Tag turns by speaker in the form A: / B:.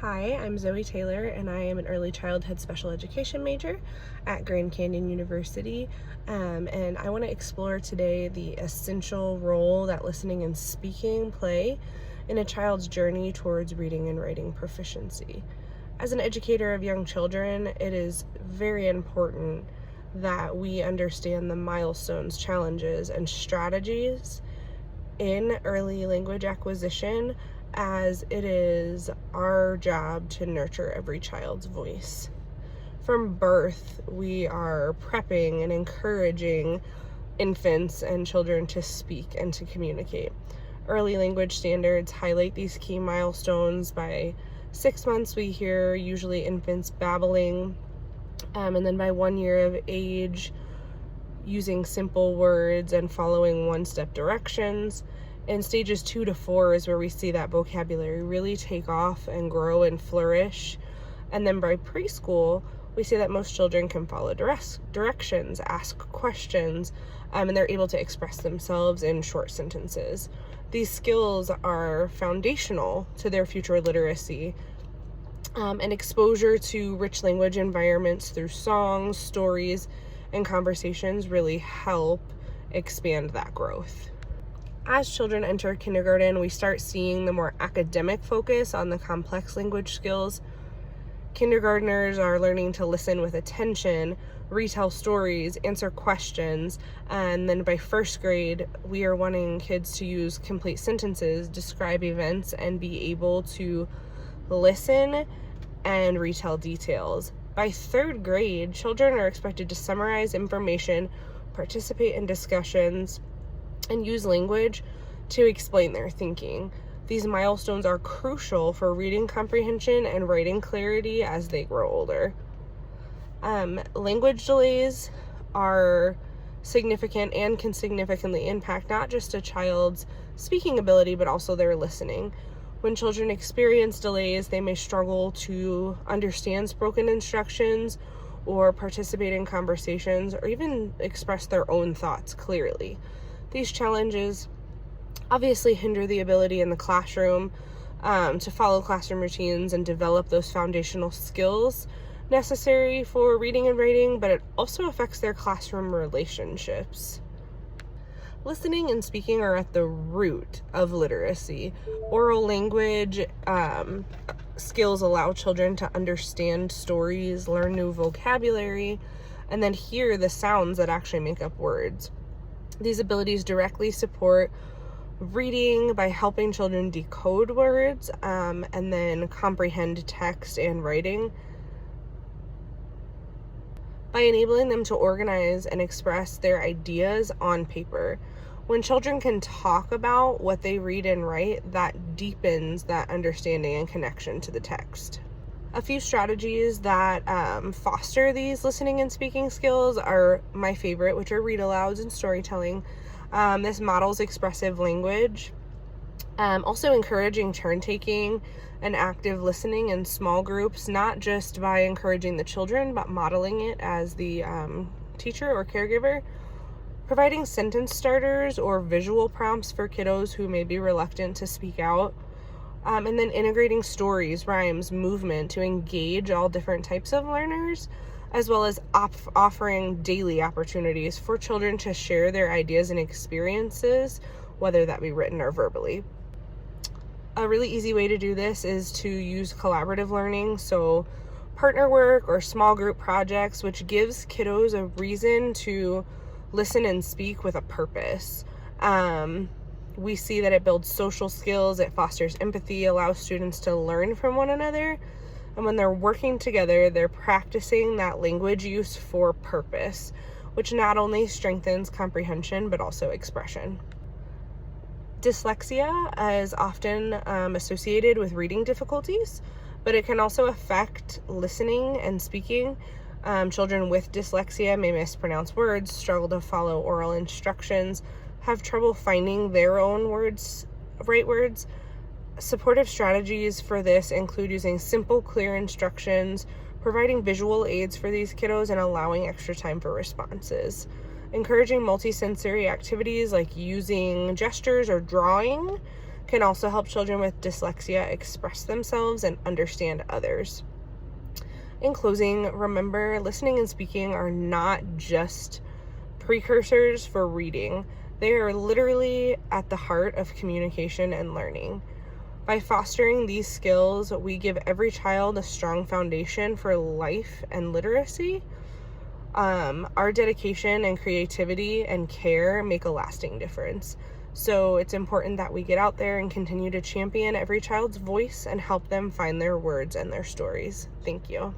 A: Hi, I'm Zoe Taylor, and I am an early childhood special education major at Grand Canyon University. And I want to explore today the essential role that listening and speaking play in a child's journey towards reading and writing proficiency. As an educator of young children, it is very important that we understand the milestones, challenges, and strategies in early language acquisition, as it is our job to nurture every child's voice. From birth, we are prepping and encouraging infants and children to speak and to communicate. Early language standards highlight these key milestones. By 6 months, we hear usually infants babbling, and then by 1 year of age, using simple words and following one-step directions. In stages 2 to 4 is where we see that vocabulary really take off and grow and flourish. And then by preschool, we see that most children can follow directions, ask questions, and they're able to express themselves in short sentences. These skills are foundational to their future literacy. And exposure to rich language environments through songs, stories, and conversations really help expand that growth. As children enter kindergarten, we start seeing the more academic focus on the complex language skills. Kindergartners are learning to listen with attention, retell stories, answer questions, and then by first grade, we are wanting kids to use complete sentences, describe events, and be able to listen and retell details. By third grade, children are expected to summarize information, participate in discussions, and use language to explain their thinking. These milestones are crucial for reading comprehension and writing clarity as they grow older. Language delays are significant and can significantly impact not just a child's speaking ability, but also their listening. When children experience delays, they may struggle to understand spoken instructions or participate in conversations or even express their own thoughts clearly. These challenges obviously hinder the ability in the classroom to follow classroom routines and develop those foundational skills necessary for reading and writing, but it also affects their classroom relationships. Listening and speaking are at the root of literacy. Oral language skills allow children to understand stories, learn new vocabulary, and then hear the sounds that actually make up words. These abilities directly support reading by helping children decode words and then comprehend text and writing, by enabling them to organize and express their ideas on paper. When children can talk about what they read and write, that deepens that understanding and connection to the text. A few strategies that foster these listening and speaking skills are my favorite, which are read-alouds and storytelling. This models expressive language. Also encouraging turn-taking and active listening in small groups, not just by encouraging the children, but modeling it as the teacher or caregiver. Providing sentence starters or visual prompts for kiddos who may be reluctant to speak out. And then integrating stories, rhymes, movement to engage all different types of learners, as well as offering daily opportunities for children to share their ideas and experiences, whether that be written or verbally. A really easy way to do this is to use collaborative learning, so partner work or small group projects, which gives kiddos a reason to listen and speak with a purpose. We see that it builds social skills, it fosters empathy, allows students to learn from one another, and when they're working together, they're practicing that language use for purpose, which not only strengthens comprehension, but also expression. Dyslexia is often associated with reading difficulties, but it can also affect listening and speaking. Children with dyslexia may mispronounce words, struggle to follow oral instructions, have trouble finding their own right words. Supportive strategies for this include using simple, clear instructions, providing visual aids for these kiddos, and allowing extra time for responses. Encouraging multisensory activities like using gestures or drawing can also help children with dyslexia express themselves and understand others. In closing, remember, listening and speaking are not just precursors for reading. They are literally at the heart of communication and learning. By fostering these skills, we give every child a strong foundation for life and literacy. Our dedication and creativity and care make a lasting difference. So it's important that we get out there and continue to champion every child's voice and help them find their words and their stories. Thank you.